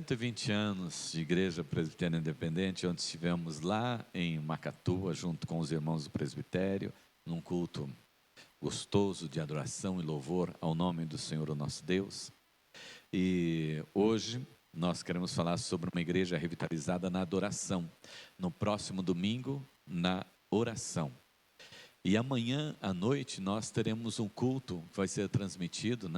120 anos de Igreja Presbiteriana Independente, onde estivemos lá em Macatuba, junto com os irmãos do presbitério, num culto gostoso de adoração e louvor ao nome do Senhor, o nosso Deus. E hoje nós queremos falar sobre uma igreja revitalizada na adoração. No próximo domingo, na oração. E amanhã à noite nós teremos um culto que vai ser transmitido,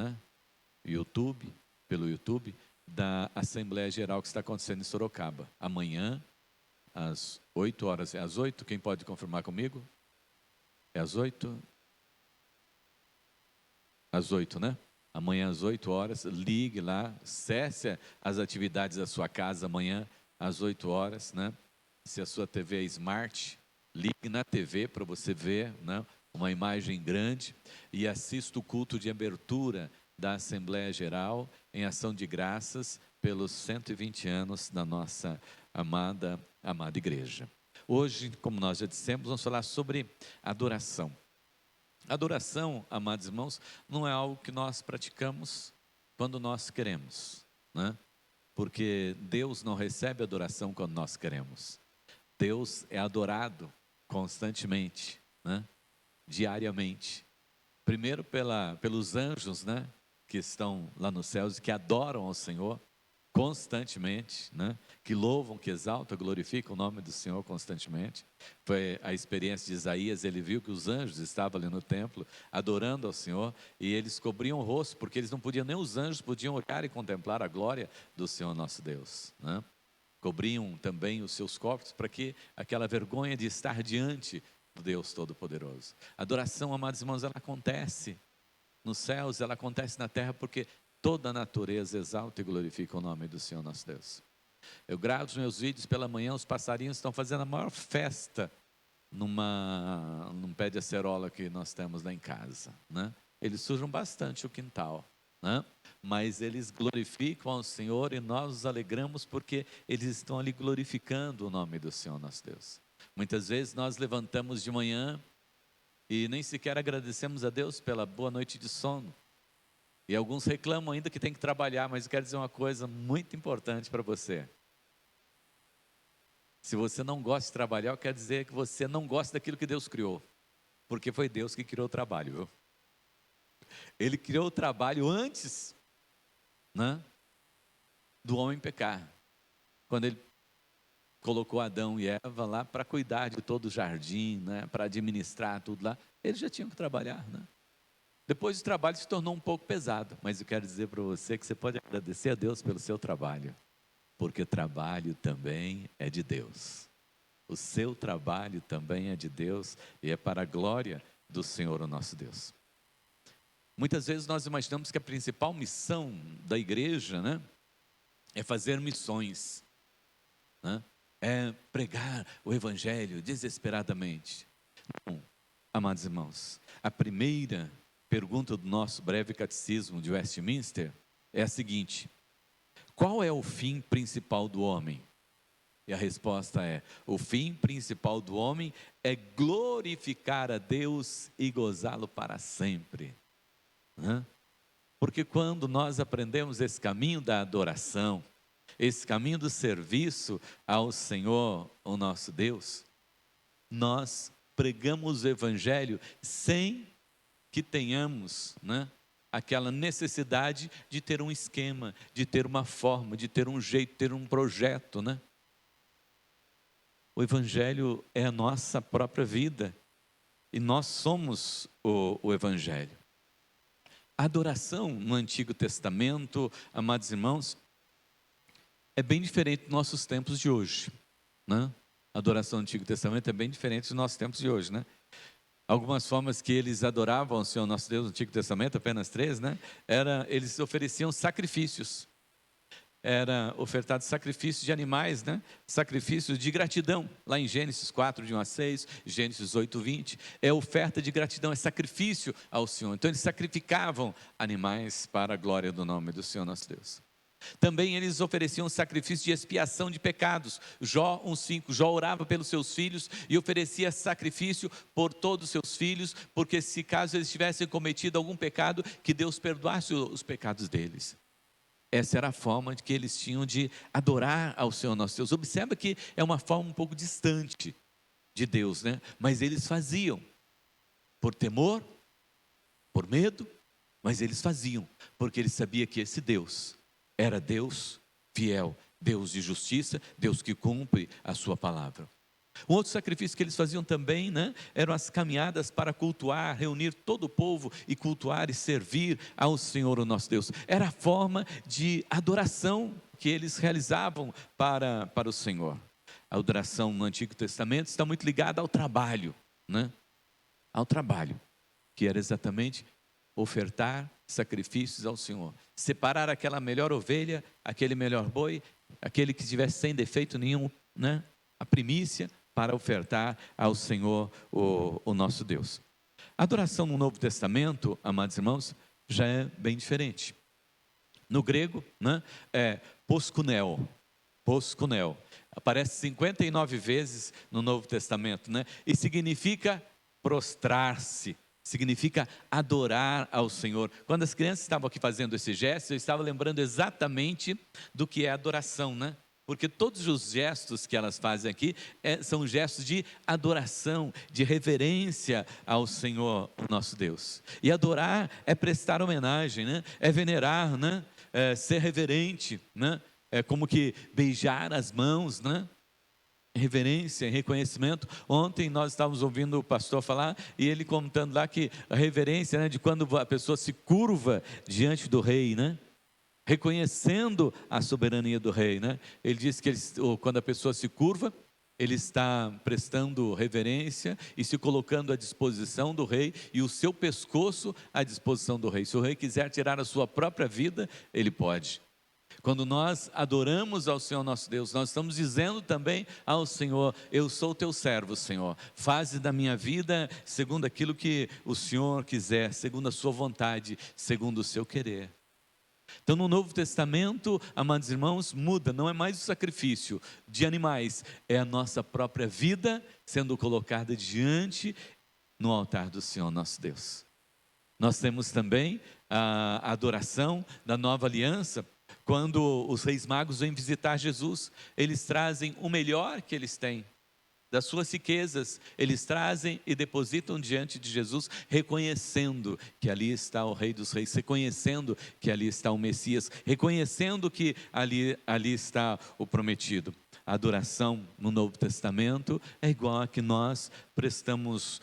pelo YouTube, da Assembleia Geral que está acontecendo em Sorocaba. Amanhã, às 8 horas. É às 8? Quem pode confirmar comigo? É às 8? Às 8, né? Amanhã às 8 horas, ligue lá, cesse as atividades da sua casa amanhã às 8 horas, né? Se a sua TV é Smart, ligue na TV para você ver, né, uma imagem grande e assista o culto de abertura da Assembleia Geral em ação de graças pelos 120 anos da nossa amada igreja. Hoje, como nós já dissemos, vamos falar sobre adoração. Adoração, amados irmãos, não é algo que nós praticamos quando nós queremos, né? Porque Deus não recebe adoração quando nós queremos. Deus é adorado constantemente, né? Diariamente. Primeiro pelos anjos, né, que estão lá nos céus e que adoram ao Senhor constantemente, né, que louvam, que exaltam, glorificam o nome do Senhor constantemente. Foi a experiência de Isaías, ele viu que os anjos estavam ali no templo adorando ao Senhor e eles cobriam o rosto, porque eles não podiam, nem os anjos podiam olhar e contemplar a glória do Senhor nosso Deus, né? Cobriam também os seus corpos para que aquela vergonha de estar diante do Deus Todo-Poderoso. A adoração, amados irmãos, ela acontece nos céus, ela acontece na terra, porque toda a natureza exalta e glorifica o nome do Senhor nosso Deus. Eu gravo os meus vídeos pela manhã, os passarinhos estão fazendo a maior festa num pé de acerola que nós temos lá em casa, né? Eles sujam bastante o quintal, né? Mas eles glorificam ao Senhor e nós nos alegramos porque eles estão ali glorificando o nome do Senhor nosso Deus. Muitas vezes nós levantamos de manhã e nem sequer agradecemos a Deus pela boa noite de sono. E alguns reclamam ainda que tem que trabalhar, mas eu quero dizer uma coisa muito importante para você. Se você não gosta de trabalhar, eu quero dizer que você não gosta daquilo que Deus criou. Porque foi Deus que criou o trabalho, viu? Ele criou o trabalho antes, né, do homem pecar. Quando ele colocou Adão e Eva lá para cuidar de todo o jardim, né, para administrar tudo lá, eles já tinham que trabalhar, né? Depois o trabalho se tornou um pouco pesado, mas eu quero dizer para você que você pode agradecer a Deus pelo seu trabalho, porque o trabalho também é de Deus. O seu trabalho também é de Deus e é para a glória do Senhor, o nosso Deus. Muitas vezes nós imaginamos que a principal missão da igreja, né, é fazer missões, né? É pregar o evangelho desesperadamente. Não, amados irmãos, a primeira pergunta do nosso breve catecismo de Westminster é a seguinte: qual é o fim principal do homem? E a resposta é: o fim principal do homem é glorificar a Deus e gozá-lo para sempre. Porque quando nós aprendemos esse caminho da adoração, esse caminho do serviço ao Senhor, o nosso Deus, nós pregamos o evangelho sem que tenhamos, né, aquela necessidade de ter um esquema, de ter uma forma, de ter um jeito, ter um projeto, né? O evangelho é a nossa própria vida e nós somos o evangelho. A adoração no Antigo Testamento, amados irmãos, é bem diferente dos nossos tempos de hoje, né? A adoração do Antigo Testamento é bem diferente dos nossos tempos de hoje, né? Algumas formas que eles adoravam o Senhor nosso Deus no Antigo Testamento, apenas 3, né? Eles ofereciam sacrifícios. Era ofertado sacrifício de animais, né? Sacrifício de gratidão, lá em Gênesis 4, de 1 a 6, Gênesis 8, 20, é oferta de gratidão, é sacrifício ao Senhor. Então eles sacrificavam animais para a glória do nome do Senhor nosso Deus. Também eles ofereciam sacrifício de expiação de pecados. Jó 1,5, Jó orava pelos seus filhos e oferecia sacrifício por todos os seus filhos, porque se caso eles tivessem cometido algum pecado, que Deus perdoasse os pecados deles. Essa era a forma que eles tinham de adorar ao Senhor nosso Deus. Observa que é uma forma um pouco distante de Deus, né? Mas eles faziam por temor, por medo, mas eles faziam, porque eles sabiam que esse Deus era Deus fiel, Deus de justiça, Deus que cumpre a sua palavra. Um outro sacrifício que eles faziam também, né, eram as caminhadas para cultuar, reunir todo o povo e cultuar e servir ao Senhor o nosso Deus. Era a forma de adoração que eles realizavam para o Senhor. A adoração no Antigo Testamento está muito ligada ao trabalho, né? Ao trabalho, que era exatamente ofertar sacrifícios ao Senhor, separar aquela melhor ovelha, aquele melhor boi, aquele que estivesse sem defeito nenhum, né? A primícia, para ofertar ao Senhor o nosso Deus. A adoração no Novo Testamento, amados irmãos, já é bem diferente. No grego, né, é poskuneo, poskuneo. Aparece 59 vezes no Novo Testamento, né, e significa prostrar-se, significa adorar ao Senhor. Quando as crianças estavam aqui fazendo esse gesto, eu estava lembrando exatamente do que é adoração, né? Porque todos os gestos que elas fazem aqui são gestos de adoração, de reverência ao Senhor, o nosso Deus. E adorar é prestar homenagem, né? É venerar, né? É ser reverente, né? É como que beijar as mãos, né? Reverência, reconhecimento. Ontem nós estávamos ouvindo o pastor falar e ele contando lá que a reverência, né, de quando a pessoa se curva diante do rei, né? Reconhecendo a soberania do rei, né? Ele diz que quando a pessoa se curva, ele está prestando reverência e se colocando à disposição do rei e o seu pescoço à disposição do rei. Se o rei quiser tirar a sua própria vida, ele pode. Quando nós adoramos ao Senhor nosso Deus, nós estamos dizendo também ao Senhor: eu sou teu servo, Senhor, faze da minha vida segundo aquilo que o Senhor quiser, segundo a sua vontade, segundo o seu querer. Então no Novo Testamento, amados irmãos, muda, não é mais o sacrifício de animais, é a nossa própria vida sendo colocada diante no altar do Senhor nosso Deus. Nós temos também a adoração da nova aliança, quando os reis magos vêm visitar Jesus, eles trazem o melhor que eles têm, das suas riquezas, eles trazem e depositam diante de Jesus, reconhecendo que ali está o Rei dos Reis, reconhecendo que ali está o Messias, reconhecendo que ali está o prometido. A adoração no Novo Testamento é igual a que nós prestamos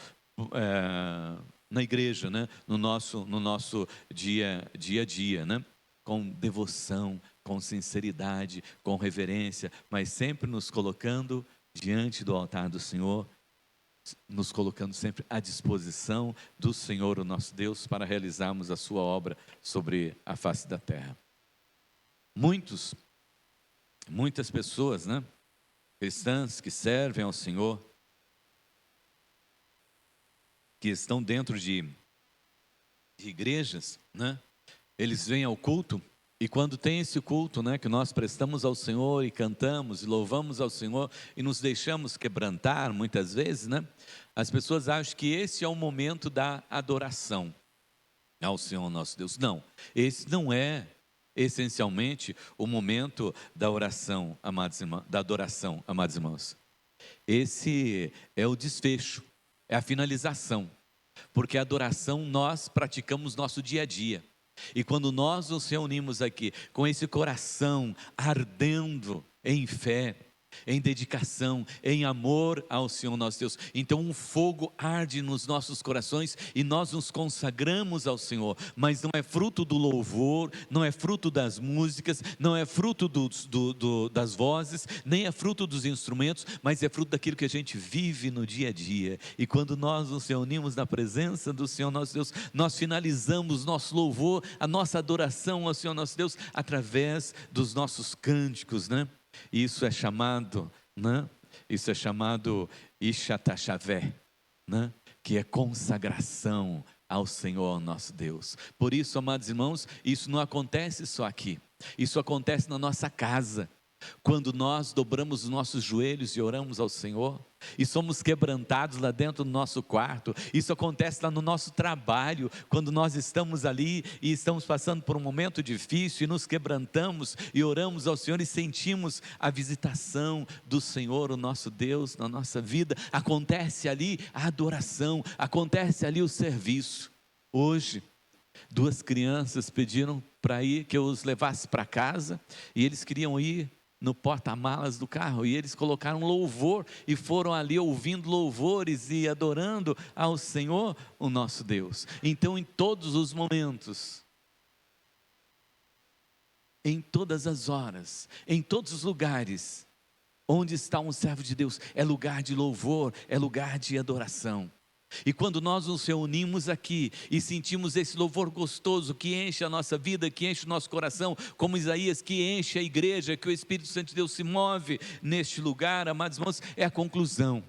na igreja, né? no nosso dia a dia, né? Com devoção, com sinceridade, com reverência, mas sempre nos colocando diante do altar do Senhor, nos colocando sempre à disposição do Senhor, o nosso Deus, para realizarmos a sua obra sobre a face da terra. Muitas pessoas, né, cristãs que servem ao Senhor, que estão dentro de igrejas, né, eles vêm ao culto. E quando tem esse culto, né, que nós prestamos ao Senhor e cantamos e louvamos ao Senhor e nos deixamos quebrantar muitas vezes, né, as pessoas acham que esse é o momento da adoração ao Senhor nosso Deus. Não, esse não é essencialmente o momento da oração, amados irmãos, da adoração, amados irmãos. Esse é o desfecho, é a finalização, porque a adoração nós praticamos nosso dia a dia. E quando nós nos reunimos aqui com esse coração ardendo em fé, em dedicação, em amor ao Senhor nosso Deus, então um fogo arde nos nossos corações e nós nos consagramos ao Senhor, mas não é fruto do louvor, não é fruto das músicas, não é fruto das vozes, nem é fruto dos instrumentos, mas é fruto daquilo que a gente vive no dia a dia. E quando nós nos reunimos na presença do Senhor nosso Deus, nós finalizamos nosso louvor, a nossa adoração ao Senhor nosso Deus, através dos nossos cânticos, né? Isso é chamado, né? Isso é chamado Ixatachavé, né? Que é consagração ao Senhor nosso Deus. Por isso, amados irmãos, isso não acontece só aqui, isso acontece na nossa casa. Quando nós dobramos os nossos joelhos e oramos ao Senhor, e somos quebrantados lá dentro do nosso quarto, isso acontece lá no nosso trabalho, quando nós estamos ali e estamos passando por um momento difícil e nos quebrantamos e oramos ao Senhor e sentimos a visitação do Senhor, o nosso Deus, na nossa vida, acontece ali a adoração, acontece ali o serviço. Hoje, 2 crianças pediram para ir, que eu os levasse para casa, e eles queriam ir no porta-malas do carro, e eles colocaram louvor, e foram ali ouvindo louvores e adorando ao Senhor, o nosso Deus. Então, em todos os momentos, em todas as horas, em todos os lugares, onde está um servo de Deus, é lugar de louvor, é lugar de adoração. E quando nós nos reunimos aqui e sentimos esse louvor gostoso que enche a nossa vida, que enche o nosso coração, como Isaías, que enche a igreja, que o Espírito Santo de Deus se move neste lugar, amados irmãos, é a conclusão.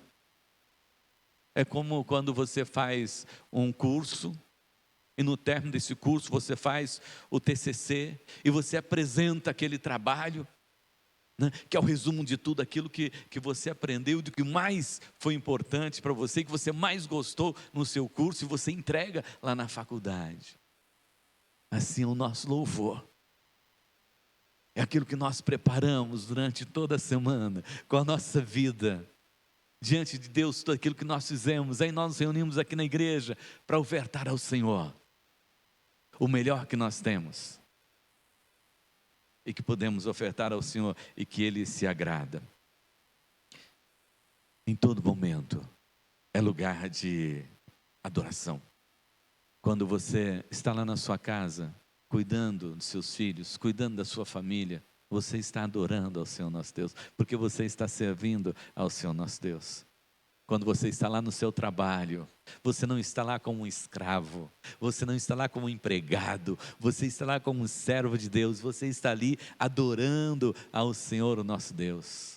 É como quando você faz um curso, e no término desse curso você faz o TCC, e você apresenta aquele trabalho, né, que é o resumo de tudo aquilo que você aprendeu, do que mais foi importante para você, que você mais gostou no seu curso, e você entrega lá na faculdade. Assim é o nosso louvor, é aquilo que nós preparamos durante toda a semana, com a nossa vida, diante de Deus, tudo aquilo que nós fizemos. Aí nós nos reunimos aqui na igreja, para ofertar ao Senhor o melhor que nós temos, e que podemos ofertar ao Senhor, e que Ele se agrada. Em todo momento, é lugar de adoração. Quando você está lá na sua casa, cuidando dos seus filhos, cuidando da sua família, você está adorando ao Senhor nosso Deus, porque você está servindo ao Senhor nosso Deus. Quando você está lá no seu trabalho, você não está lá como um escravo, você não está lá como um empregado, você está lá como um servo de Deus, você está ali adorando ao Senhor, o nosso Deus.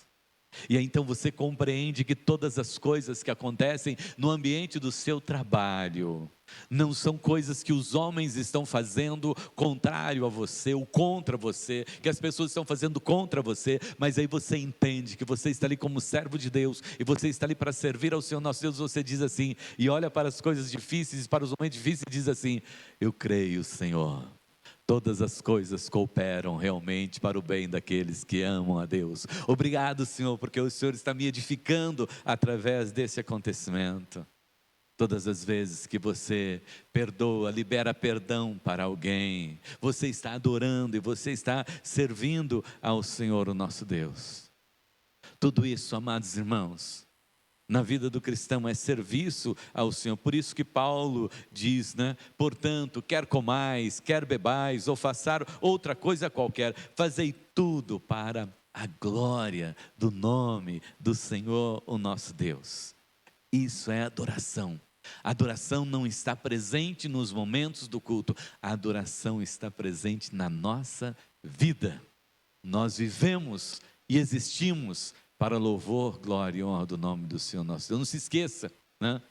E aí então você compreende que todas as coisas que acontecem no ambiente do seu trabalho não são coisas que os homens estão fazendo contrário a você, ou contra você, que as pessoas estão fazendo contra você, mas aí você entende que você está ali como servo de Deus, e você está ali para servir ao Senhor nosso Deus. Você diz assim, e olha para as coisas difíceis, para os momentos difíceis, e diz assim: eu creio, Senhor, todas as coisas cooperam realmente para o bem daqueles que amam a Deus. Obrigado, Senhor, porque o Senhor está me edificando através desse acontecimento. Todas as vezes que você perdoa, libera perdão para alguém, você está adorando e você está servindo ao Senhor, o nosso Deus. Tudo isso, amados irmãos, na vida do cristão é serviço ao Senhor. Por isso que Paulo diz, né? Portanto, quer comais, quer bebais, ou façar outra coisa qualquer, fazei tudo para a glória do nome do Senhor, o nosso Deus. Isso é adoração. A adoração não está presente nos momentos do culto, a adoração está presente na nossa vida. Nós vivemos e existimos para louvor, glória e honra do nome do Senhor nosso Deus. Não se esqueça, né?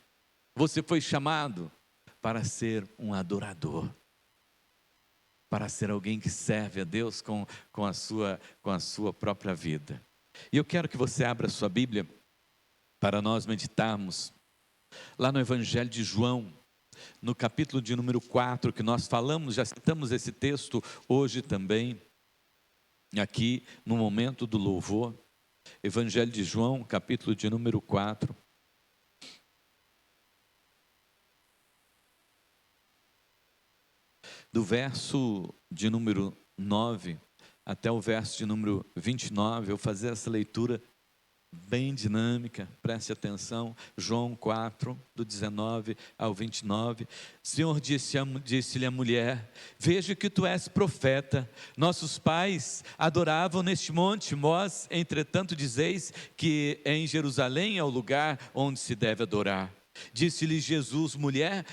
Você foi chamado para ser um adorador, para ser alguém que serve a Deus com a sua própria vida. E eu quero que você abra a sua Bíblia para nós meditarmos lá no Evangelho de João, no capítulo de número 4, que nós falamos, já citamos esse texto hoje também, aqui no momento do louvor. Evangelho de João, capítulo de número 4. Do verso de número 9 até o verso de número 29, eu vou fazer essa leitura bem dinâmica, preste atenção. João 4, do 19 ao 29. O Senhor disse-lhe a mulher: veja que tu és profeta. Nossos pais adoravam neste monte, vós, entretanto, dizeis que em Jerusalém é o lugar onde se deve adorar. Disse-lhe Jesus: mulher,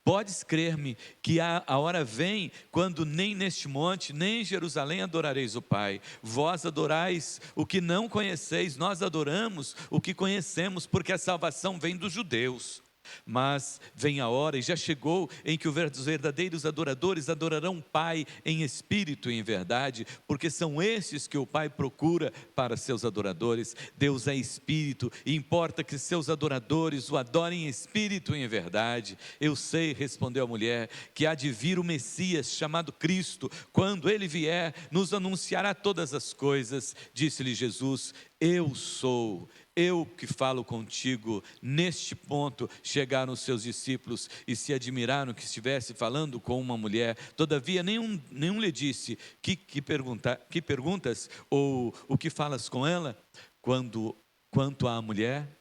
podes crer-me que a hora vem quando nem neste monte, nem em Jerusalém adorareis o Pai. Vós adorais o que não conheceis, nós adoramos o que conhecemos, porque a salvação vem dos judeus. Mas vem a hora, e já chegou, em que os verdadeiros adoradores adorarão o Pai em espírito e em verdade, porque são estes que o Pai procura para seus adoradores. Deus é espírito, e importa que seus adoradores o adorem em espírito e em verdade. Eu sei, respondeu a mulher, que há de vir o Messias, chamado Cristo. Quando ele vier, nos anunciará todas as coisas. Disse-lhe Jesus: eu sou, eu que falo contigo. Neste ponto chegaram os seus discípulos e se admiraram que estivesse falando com uma mulher. Todavia nenhum lhe disse: que perguntas, ou o que falas com ela? Quanto à mulher,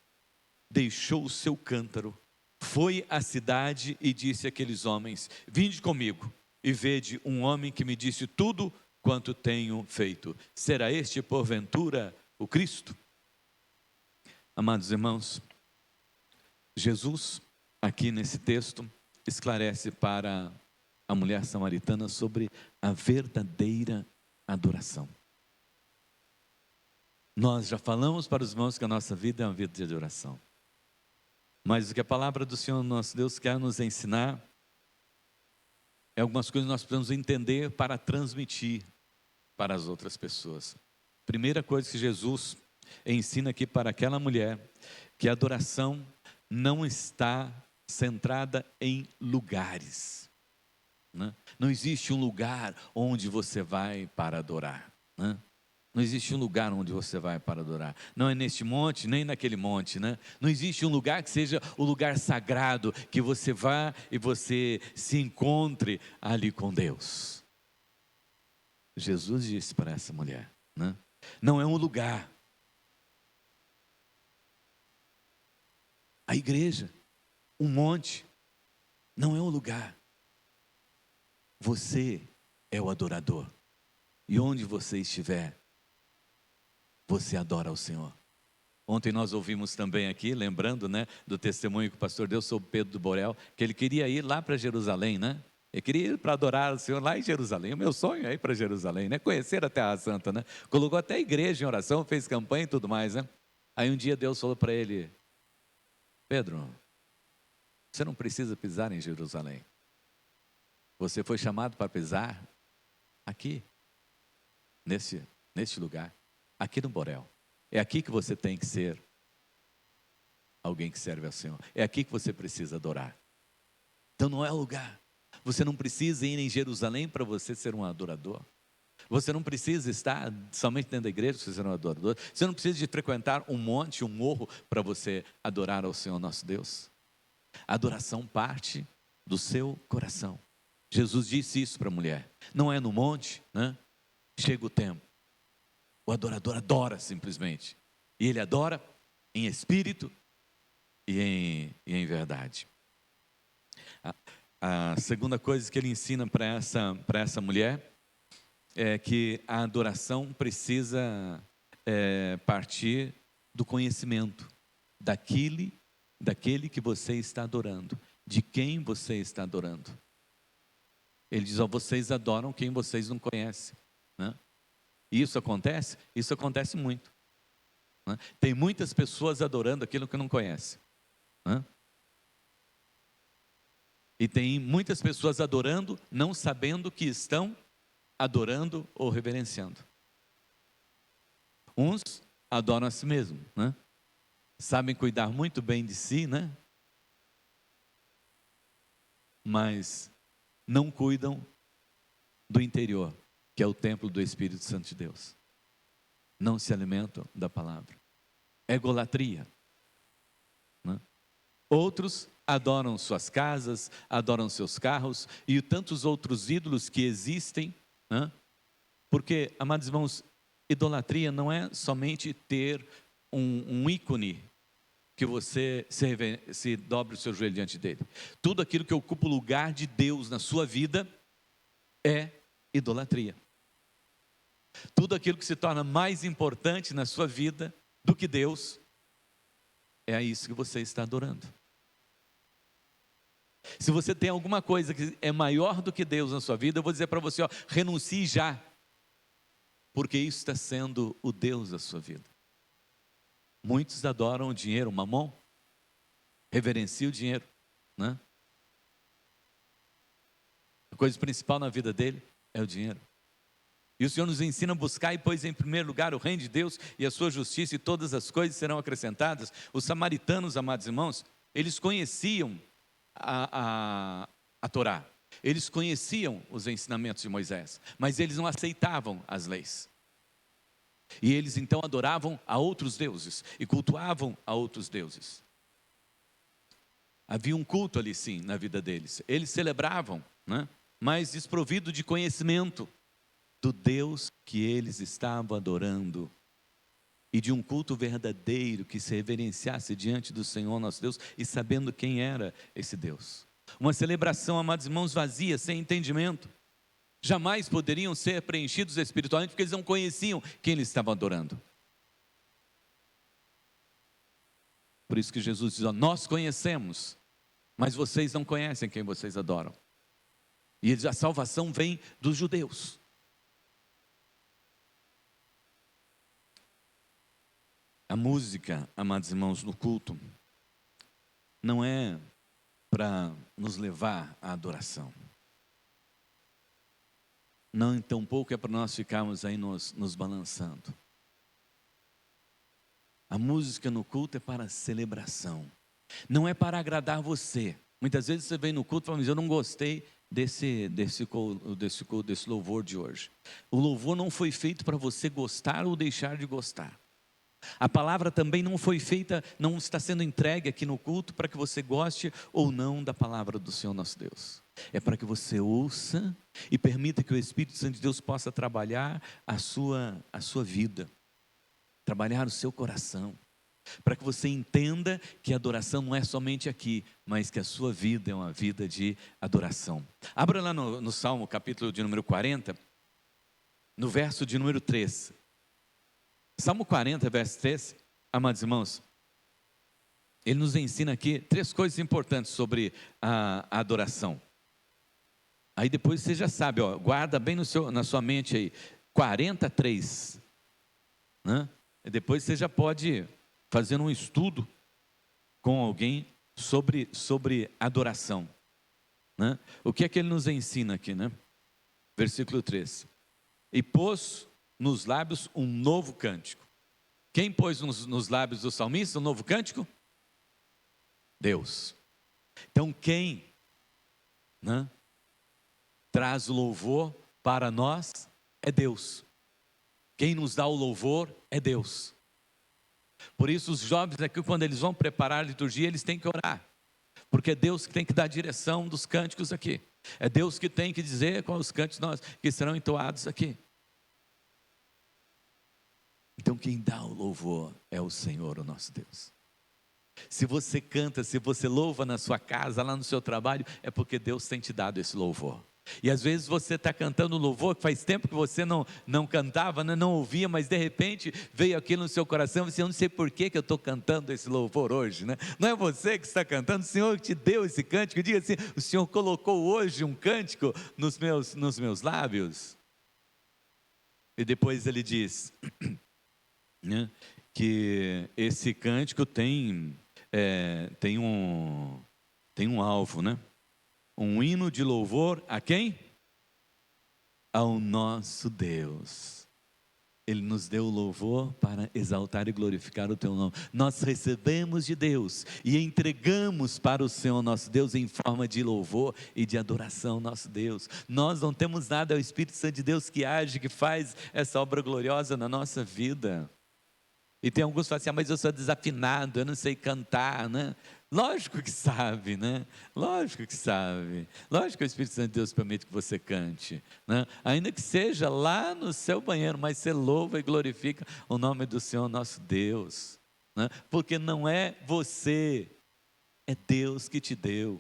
deixou o seu cântaro, foi à cidade e disse àqueles homens: vinde comigo e vede um homem que me disse tudo quanto tenho feito. Será este porventura o Cristo? Amados irmãos, Jesus, aqui nesse texto, esclarece para a mulher samaritana sobre a verdadeira adoração. Nós já falamos para os irmãos que a nossa vida é uma vida de adoração. Mas o que a palavra do Senhor nosso Deus quer nos ensinar é algumas coisas que nós precisamos entender para transmitir para as outras pessoas. Primeira coisa que Jesus ensina aqui para aquela mulher, que a adoração não está centrada em lugares, né? Não existe um lugar onde você vai para adorar, né? Não existe um lugar onde você vai para adorar. Não é neste monte, nem naquele monte, né? Não existe um lugar que seja o lugar sagrado, que você vá e você se encontre ali com Deus. Jesus disse para essa mulher, né? Não é um lugar. A igreja, um monte, não é um lugar. Você é o adorador. E onde você estiver, você adora ao Senhor. Ontem nós ouvimos também aqui, lembrando, né, do testemunho que o pastor deu sobre Pedro do Borel, que ele queria ir lá para Jerusalém, né? Ele queria ir para adorar o Senhor lá em Jerusalém. O meu sonho é ir para Jerusalém, né? Conhecer a Terra Santa, né? Colocou até a igreja em oração, fez campanha e tudo mais, né? Aí um dia Deus falou para ele: Pedro, você não precisa pisar em Jerusalém. Você foi chamado para pisar aqui, neste lugar, aqui no Borel. É aqui que você tem que ser alguém que serve ao Senhor. É aqui que você precisa adorar. Então não é lugar. Você não precisa ir em Jerusalém para você ser um adorador. Você não precisa estar somente dentro da igreja para você ser um adorador. Você não precisa de frequentar um monte, um morro para você adorar ao Senhor nosso Deus. A adoração parte do seu coração. Jesus disse isso para a mulher. Não é no monte, né? Chega o tempo. O adorador adora simplesmente. E ele adora em espírito e em verdade. A segunda coisa que ele ensina para essa mulher é que a adoração precisa partir do conhecimento daquele que você está adorando, de quem você está adorando. Ele diz: vocês adoram quem vocês não conhecem, né? E isso acontece? Isso acontece muito, né? Tem muitas pessoas adorando aquilo que não conhecem, né? E tem muitas pessoas adorando, não sabendo que estão adorando ou reverenciando. Uns adoram a si mesmos, né? Sabem cuidar muito bem de si, né? Mas não cuidam do interior, que é o templo do Espírito Santo de Deus. Não se alimentam da palavra. É egolatria, né? Outros adoram suas casas, adoram seus carros e tantos outros ídolos que existem, né? Porque, amados irmãos, idolatria não é somente ter um ícone que você se dobre o seu joelho diante dele. Tudo aquilo que ocupa o lugar de Deus na sua vida é idolatria. Tudo aquilo que se torna mais importante na sua vida do que Deus, é a isso que você está adorando. Se você tem alguma coisa que é maior do que Deus na sua vida, eu vou dizer para você, renuncie já, porque isso está sendo o Deus da sua vida. Muitos adoram o dinheiro, o mamon, reverencia o dinheiro, né? A coisa principal na vida dele é o dinheiro. E o Senhor nos ensina a buscar e pôs em primeiro lugar o reino de Deus e a sua justiça, e todas as coisas serão acrescentadas. Os samaritanos, amados irmãos, eles conheciam a Torá, eles conheciam os ensinamentos de Moisés, mas eles não aceitavam as leis. E eles então adoravam a outros deuses e cultuavam a outros deuses. Havia um culto ali sim na vida deles. Eles celebravam, né? Mas desprovido de conhecimento do Deus que eles estavam adorando, e de um culto verdadeiro que se reverenciasse diante do Senhor nosso Deus, e sabendo quem era esse Deus. Uma celebração, amados irmãos, vazia, sem entendimento, jamais poderiam ser preenchidos espiritualmente, porque eles não conheciam quem eles estavam adorando. Por isso que Jesus diz: ó, nós conhecemos, mas vocês não conhecem quem vocês adoram. E ele diz: a salvação vem dos judeus. A música, amados irmãos, no culto, não é para nos levar à adoração. Não, então pouco é para nós ficarmos aí nos balançando. A música no culto é para celebração. Não é para agradar você. Muitas vezes você vem no culto e fala: mas eu não gostei desse louvor de hoje. O louvor não foi feito para você gostar ou deixar de gostar. A palavra também não foi feita, não está sendo entregue aqui no culto para que você goste ou não da palavra do Senhor nosso Deus. É para que você ouça e permita que o Espírito Santo de Deus possa trabalhar a sua vida, trabalhar o seu coração, para que você entenda que a adoração não é somente aqui, mas que a sua vida é uma vida de adoração. Abra lá no Salmo, capítulo de número 40, no verso de número 3. Salmo 40, verso 3, amados irmãos, ele nos ensina aqui 3 coisas importantes sobre a adoração. Aí depois você já sabe, ó, guarda bem na sua mente aí, 43, né? E depois você já pode fazer um estudo com alguém sobre adoração, né? O que é que ele nos ensina aqui, né? Versículo 3, e pôs nos lábios um novo cântico. Quem pôs nos lábios do salmista um novo cântico? Deus. Então quem, né, traz o louvor para nós é Deus. Quem nos dá o louvor é Deus. Por isso os jovens aqui, quando eles vão preparar a liturgia, eles têm que orar, porque é Deus que tem que dar a direção dos cânticos aqui. É Deus que tem que dizer quais os cânticos que serão entoados aqui. Então quem dá o louvor é o Senhor, o nosso Deus. Se você canta, se você louva na sua casa, lá no seu trabalho, é porque Deus tem te dado esse louvor. E às vezes você está cantando louvor que faz tempo que você não cantava, né? Não ouvia, mas de repente veio aquilo no seu coração, você: eu não sei por que eu estou cantando esse louvor hoje, né? Não é você que está cantando, o Senhor que te deu esse cântico. Diga assim: o Senhor colocou hoje um cântico nos meus lábios. E depois ele diz, né, que esse cântico tem um alvo, né? Um hino de louvor a quem? Ao nosso Deus. Ele nos deu o louvor para exaltar e glorificar o teu nome. Nós recebemos de Deus e entregamos para o Senhor nosso Deus em forma de louvor e de adoração ao nosso Deus. Nós não temos nada, é o Espírito Santo de Deus que age, que faz essa obra gloriosa na nossa vida. E tem alguns que falam assim: mas eu sou desafinado, eu não sei cantar, né? Lógico que sabe, né? Lógico que sabe. Lógico que o Espírito Santo de Deus permite que você cante, né? Ainda que seja lá no seu banheiro, mas você louva e glorifica o nome do Senhor nosso Deus, né? Porque não é você, é Deus que te deu.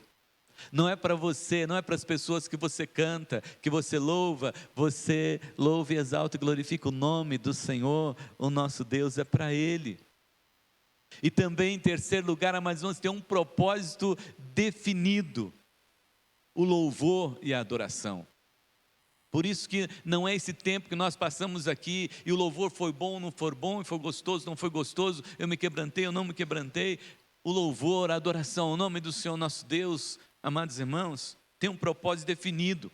Não é para você, não é para as pessoas que você canta, que você louva e exalta e glorifica o nome do Senhor, o nosso Deus, é para Ele. E também, em terceiro lugar, amados irmãos, tem um propósito definido: o louvor e a adoração. Por isso que não é esse tempo que nós passamos aqui, e o louvor foi bom, não foi bom, e foi gostoso, não foi gostoso, eu me quebrantei, eu não me quebrantei. o louvor, a adoração ao nome do Senhor nosso Deus, amados irmãos, tem um propósito definido.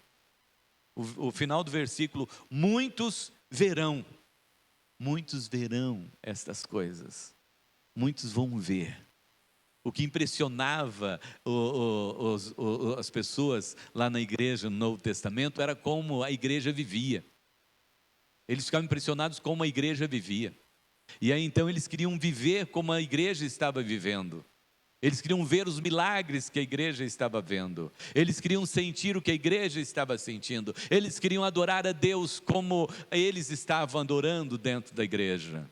O final do versículo: muitos verão estas coisas, muitos vão ver. O que impressionava as pessoas lá na igreja no Novo Testamento era como a igreja vivia. Eles ficavam impressionados como a igreja vivia. E aí então eles queriam viver como a igreja estava vivendo. Eles queriam ver os milagres que a igreja estava vendo. Eles queriam sentir o que a igreja estava sentindo. Eles queriam adorar a Deus como eles estavam adorando dentro da igreja.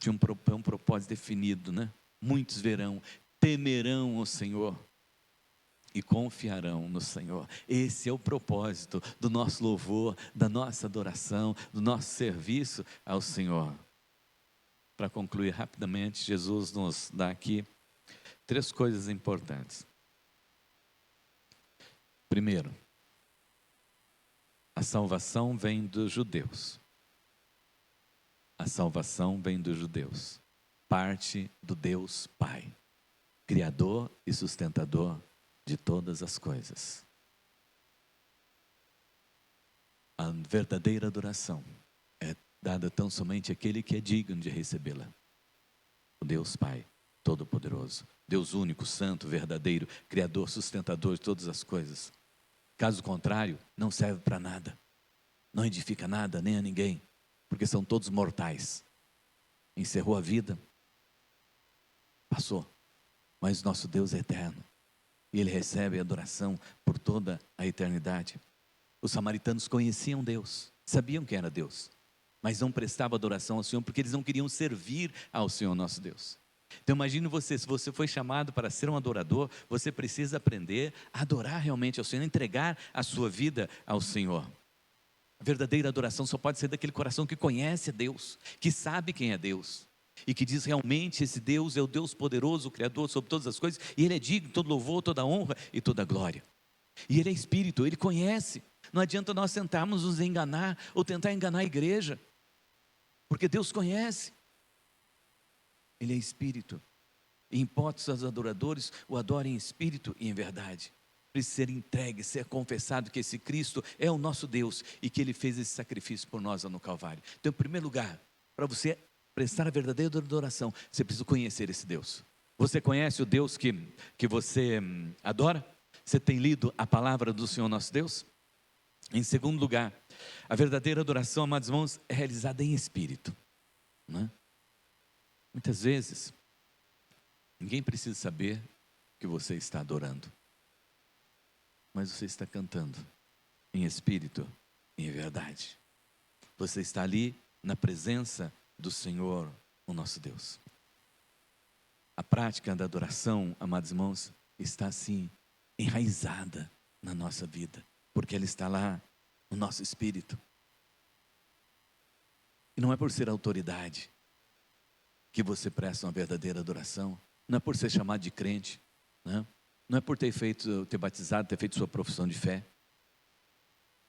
Tinha um propósito definido, né? Muitos verão, temerão o Senhor e confiarão no Senhor. Esse é o propósito do nosso louvor, da nossa adoração, do nosso serviço ao Senhor. Para concluir rapidamente, Jesus nos dá aqui 3 coisas importantes. Primeiro, a salvação vem dos judeus. A salvação vem dos judeus. Parte do Deus Pai, Criador e sustentador de todas as coisas. A verdadeira adoração é dada tão somente àquele que é digno de recebê-la. O Deus Pai, Todo-Poderoso, Deus único, santo, verdadeiro, Criador, sustentador de todas as coisas. Caso contrário, não serve para nada. Não edifica nada, nem a ninguém, porque são todos mortais. Encerrou a vida, passou. Mas nosso Deus é eterno. E Ele recebe adoração por toda a eternidade. Os samaritanos conheciam Deus, sabiam quem era Deus, mas não prestavam adoração ao Senhor, porque eles não queriam servir ao Senhor nosso Deus. Então imagine você, se você foi chamado para ser um adorador, você precisa aprender a adorar realmente ao Senhor, entregar a sua vida ao Senhor. A verdadeira adoração só pode ser daquele coração que conhece a Deus, que sabe quem é Deus, e que diz realmente: esse Deus é o Deus poderoso, o Criador sobre todas as coisas, e Ele é digno de todo louvor, toda honra e toda glória. E Ele é Espírito, Ele conhece. Não adianta nós tentarmos nos enganar ou tentar enganar a igreja, porque Deus conhece. Ele é Espírito. E importa se os adoradores o adorem em espírito e em verdade. Precisa ser entregue, ser confessado que esse Cristo é o nosso Deus e que Ele fez esse sacrifício por nós lá no Calvário. Então, em primeiro lugar, para você prestar a verdadeira adoração, você precisa conhecer esse Deus. Você conhece o Deus que você adora? Você tem lido a palavra do Senhor nosso Deus? Em segundo lugar, a verdadeira adoração, amados irmãos, é realizada em espírito, né? Muitas vezes, ninguém precisa saber que você está adorando, mas você está cantando em espírito e em verdade. Você está ali na presença do Senhor, o nosso Deus. A prática da adoração, amados irmãos, está assim enraizada na nossa vida, porque ela está lá no nosso espírito. E não é por ser autoridade que você presta uma verdadeira adoração, não é por ser chamado de crente, né? Não é por ter batizado, ter feito sua profissão de fé.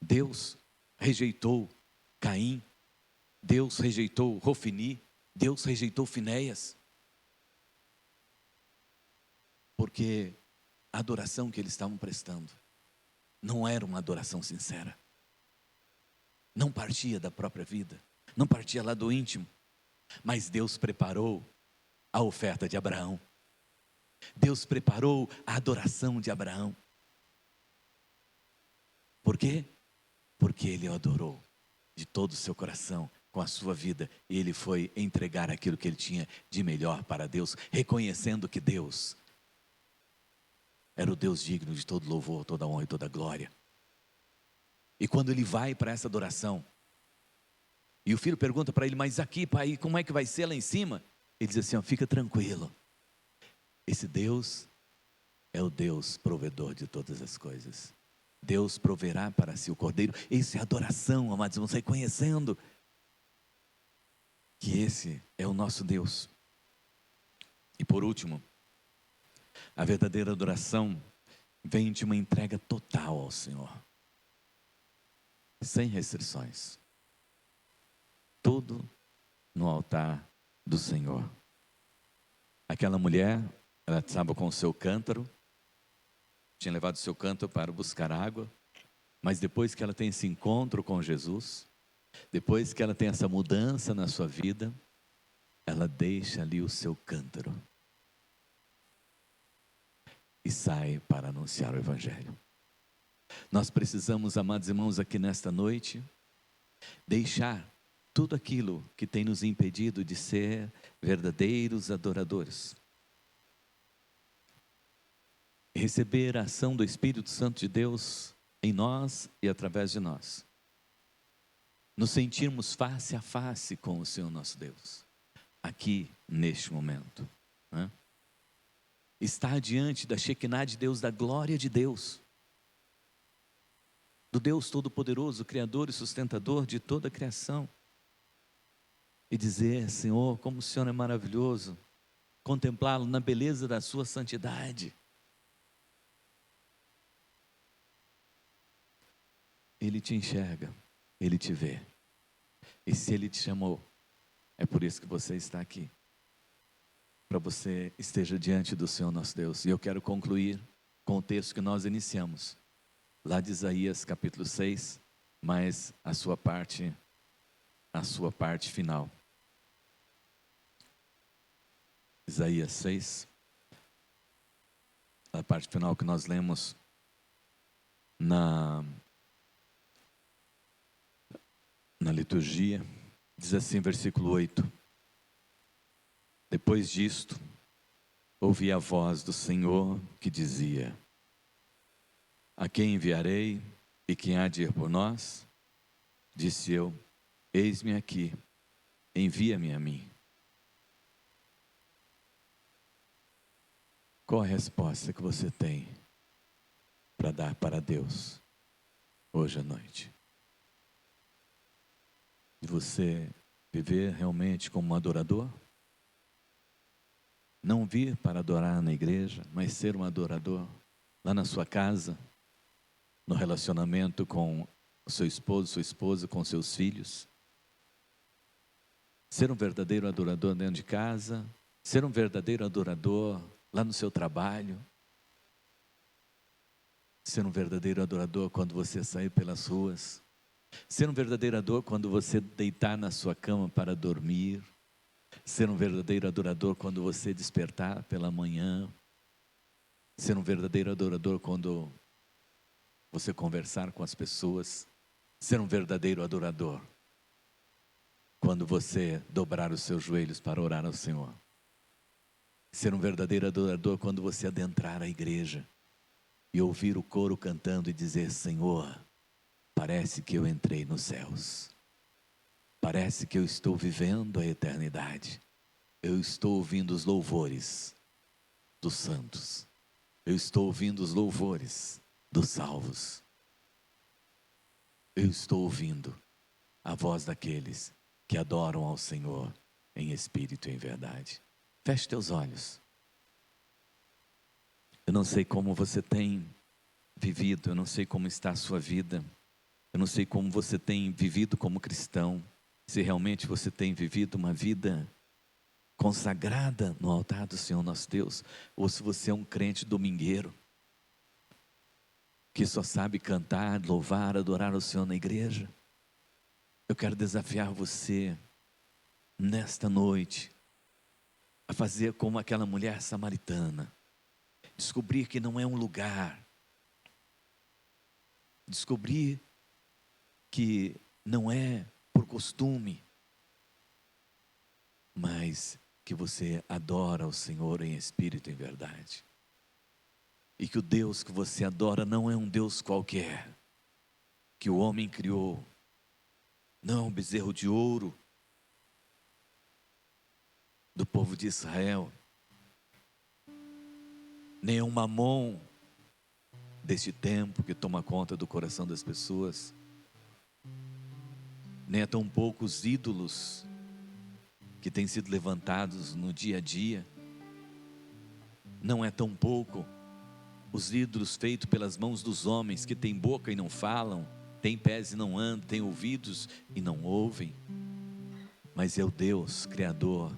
Deus rejeitou Caim, Deus rejeitou Hofni, Deus rejeitou Finéias, porque a adoração que eles estavam prestando não era uma adoração sincera, não partia da própria vida, não partia lá do íntimo, mas Deus preparou a oferta de Abraão, Deus preparou a adoração de Abraão. Por quê? Porque ele o adorou de todo o seu coração, com a sua vida, e ele foi entregar aquilo que ele tinha de melhor para Deus, reconhecendo que Deus era o Deus digno de todo louvor, toda honra e toda glória. E quando ele vai para essa adoração, e o filho pergunta para ele: mas aqui, pai, como é que vai ser lá em cima? Ele diz assim: fica tranquilo, esse Deus é o Deus provedor de todas as coisas. Deus proverá para si o cordeiro. Isso é adoração, amados irmãos, reconhecendo que esse é o nosso Deus. E por último, a verdadeira adoração vem de uma entrega total ao Senhor, sem restrições, tudo no altar do Senhor. Aquela mulher, ela estava com o seu cântaro, tinha levado o seu cântaro para buscar água, mas depois que ela tem esse encontro com Jesus, depois que ela tem essa mudança na sua vida, ela deixa ali o seu cântaro e sai para anunciar o Evangelho. Nós precisamos, amados irmãos, aqui nesta noite, deixar tudo aquilo que tem nos impedido de ser verdadeiros adoradores. Receber a ação do Espírito Santo de Deus em nós e através de nós. Nos sentirmos face a face com o Senhor nosso Deus, aqui neste momento, né? Estar diante da Shekinah de Deus, da glória de Deus, do Deus Todo-Poderoso, Criador e Sustentador de toda a criação, e dizer: Senhor, como o Senhor é maravilhoso, contemplá-lo na beleza da sua santidade. Ele te enxerga, Ele te vê, e se Ele te chamou, é por isso que você está aqui, para você esteja diante do Senhor nosso Deus. E eu quero concluir com o texto que nós iniciamos, lá de Isaías capítulo 6, mas a sua parte final. Isaías 6, a parte final que nós lemos na liturgia, diz assim, versículo 8: Depois disto, ouvi a voz do Senhor que dizia: A quem enviarei e quem há de ir por nós? Disse eu: Eis-me aqui, envia-me a mim. Qual a resposta que você tem para dar para Deus hoje à noite? De você viver realmente como um adorador? Não vir para adorar na igreja, mas ser um adorador lá na sua casa, no relacionamento com o seu esposo, sua esposa, com seus filhos. Ser um verdadeiro adorador dentro de casa, ser um verdadeiro adorador lá no seu trabalho, ser um verdadeiro adorador quando você sair pelas ruas, ser um verdadeiro adorador quando você deitar na sua cama para dormir, ser um verdadeiro adorador quando você despertar pela manhã, ser um verdadeiro adorador quando você conversar com as pessoas, ser um verdadeiro adorador quando você dobrar os seus joelhos para orar ao Senhor, ser um verdadeiro adorador quando você adentrar a igreja e ouvir o coro cantando e dizer: Senhor, parece que eu entrei nos céus, parece que eu estou vivendo a eternidade, eu estou ouvindo os louvores dos santos, eu estou ouvindo os louvores dos salvos, eu estou ouvindo a voz daqueles que adoram ao Senhor em espírito e em verdade. Feche teus olhos. Eu não sei como você tem vivido, eu não sei como está a sua vida, eu não sei como você tem vivido como cristão, se realmente você tem vivido uma vida consagrada no altar do Senhor nosso Deus, ou se você é um crente domingueiro, que só sabe cantar, louvar, adorar o Senhor na igreja. Eu quero desafiar você, nesta noite, a fazer como aquela mulher samaritana, descobrir que não é um lugar, descobrir que não é por costume, mas que você adora o Senhor em espírito e em verdade. E que o Deus que você adora não é um Deus qualquer, que o homem criou, não é um bezerro de ouro do povo de Israel, nem é um mamon deste tempo que toma conta do coração das pessoas, nem é tão pouco os ídolos que têm sido levantados no dia a dia, não é tão pouco os ídolos feitos pelas mãos dos homens, que têm boca e não falam, têm pés e não andam, têm ouvidos e não ouvem, mas é o Deus Criador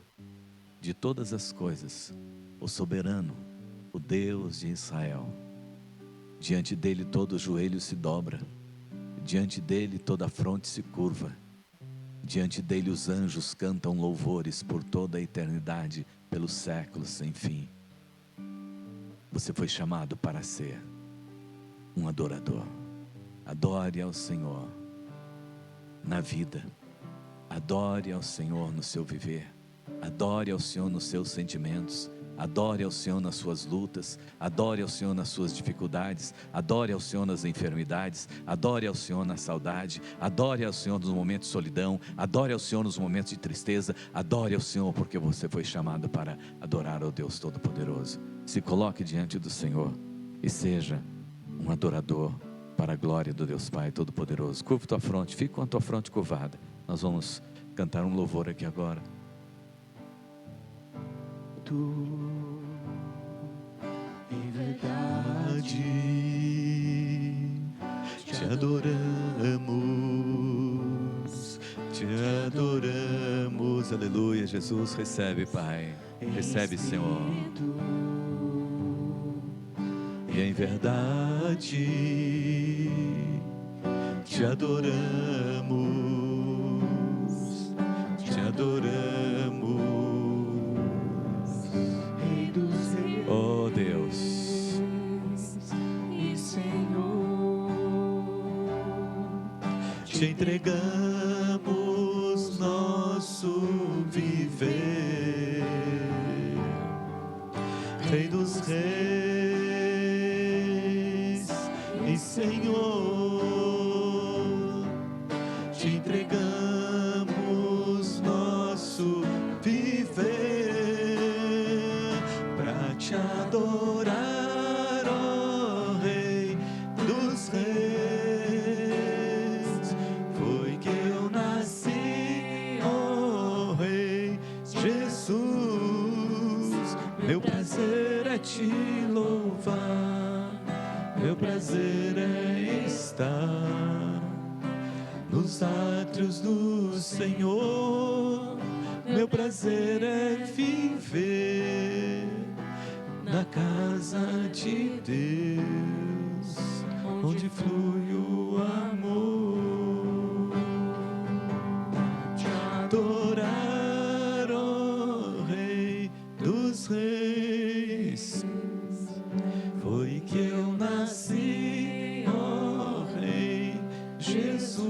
de todas as coisas, o soberano, o Deus de Israel. Diante dele todo joelho se dobra, diante dele toda fronte se curva, diante dele os anjos cantam louvores por toda a eternidade, pelos séculos sem fim. Você foi chamado para ser um adorador. Adore ao Senhor na vida, adore ao Senhor no seu viver, adore ao Senhor nos seus sentimentos, adore ao Senhor nas suas lutas, adore ao Senhor nas suas dificuldades, adore ao Senhor nas enfermidades, adore ao Senhor na saudade, adore ao Senhor nos momentos de solidão, adore ao Senhor nos momentos de tristeza, adore ao Senhor porque você foi chamado para adorar ao Deus Todo-Poderoso. Se coloque diante do Senhor e seja um adorador para a glória do Deus Pai Todo-Poderoso. Curva tua fronte, fique com a tua fronte curvada. Nós vamos cantar um louvor aqui agora. Tu, em verdade, te adoramos, aleluia. Jesus, recebe, Pai, recebe, Senhor. E em verdade, te adoramos, te adoramos. Oh Deus e Senhor, te entregamos nosso viver, Rei dos Reis e Senhor, te entregamos nosso viver para te adorar, ó Rei dos Reis. Foi que eu nasci, ó Rei Jesus. Meu prazer é te louvar, meu prazer é estar nos átrios do Senhor. Meu prazer é viver na casa de Deus, onde flui o amor. Te adorar, ó Rei dos Reis. Foi que eu nasci, ó Rei Jesus.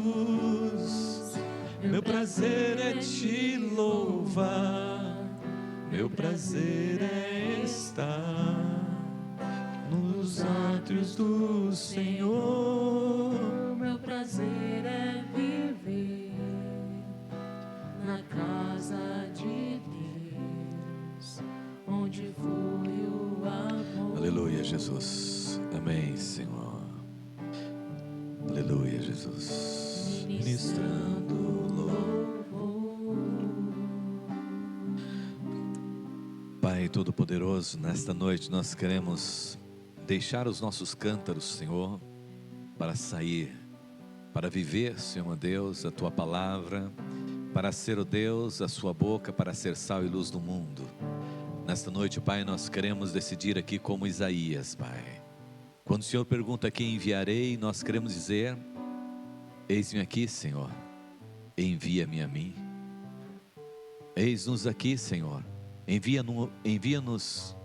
Meu prazer é te louvar, meu prazer é estar nos átrios do Senhor. Meu prazer é viver na casa de Deus, onde flui o amor. Aleluia, Jesus. Amém, Senhor. Aleluia, Jesus. Ministrando louvor. Pai Todo-Poderoso, nesta noite nós queremos deixar os nossos cântaros, Senhor, para sair, para viver, Senhor meu Deus, a Tua palavra, para ser, o Deus, a Sua boca, para ser sal e luz do mundo. Nesta noite, Pai, nós queremos decidir aqui como Isaías, Pai. Quando o Senhor pergunta quem enviarei, nós queremos dizer: eis-me aqui, Senhor, envia-me a mim. Eis-nos aqui, Senhor, envia-nos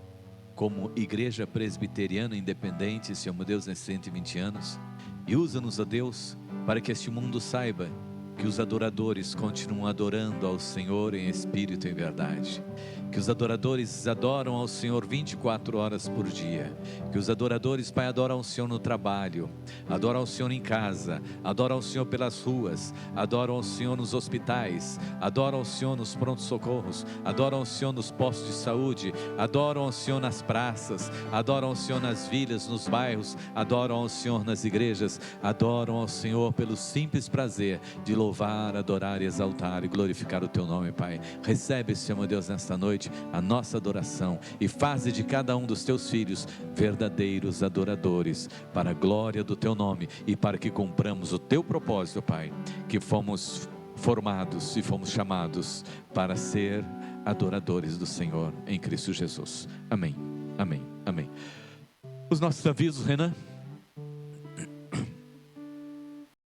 como igreja presbiteriana independente, Senhor meu Deus, nesses 120 anos, e usa-nos, ó Deus, para que este mundo saiba que os adoradores continuam adorando ao Senhor em espírito e em verdade, que os adoradores adoram ao Senhor 24 horas por dia, que os adoradores, Pai, adoram ao Senhor no trabalho, adoram ao Senhor em casa, adoram ao Senhor pelas ruas, adoram ao Senhor nos hospitais, adoram ao Senhor nos prontos-socorros, adoram ao Senhor nos postos de saúde, adoram ao Senhor nas praças, adoram ao Senhor nas vilas, nos bairros, adoram ao Senhor nas igrejas, adoram ao Senhor pelo simples prazer de louvar, adorar, exaltar e glorificar o Teu nome, Pai. Recebe, Senhor meu Deus, nesta noite a nossa adoração e faze de cada um dos Teus filhos verdadeiros adoradores para a glória do Teu nome e para que cumpramos o Teu propósito, Pai, que fomos formados e fomos chamados para ser adoradores do Senhor em Cristo Jesus. Amém, amém, amém. Os nossos avisos, Renan.